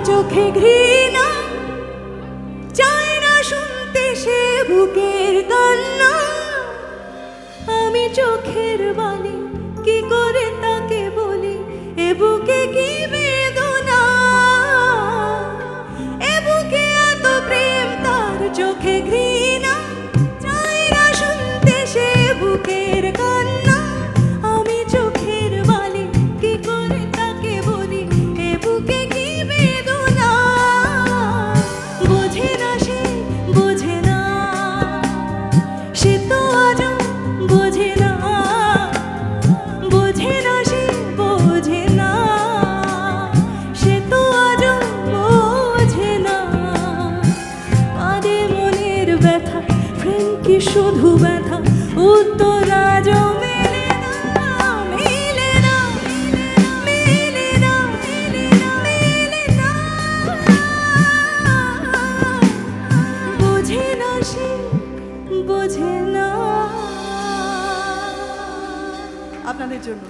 চোখে ঘৃণা, চায় না শুনতে সে বুকের কান্না। আমি চোখের বালি কি করে তাকে বলি, এ বুকে কি বেদনা, এ বুকে এত প্রেম তার চোখে ঘৃণা, চায় না শুনতে সে বুকের কান্না। আমি চোখের বালি কি করে তাকে বলি, এ বুকে কি বেদনা। বোঝে না সে, বোঝে না, সে তো আজও বোঝে না, বোঝে না সে, বোঝে না, সে তো আজও বোঝে না। কাঁদে মনের ব্যথা, প্রেম কি শুধু ব্যথা, উত্তর আজও মেলে না, মেলে না, মেলে না, মেলে না। বোঝে না সে, বোঝে না। আপনাদের জন্য।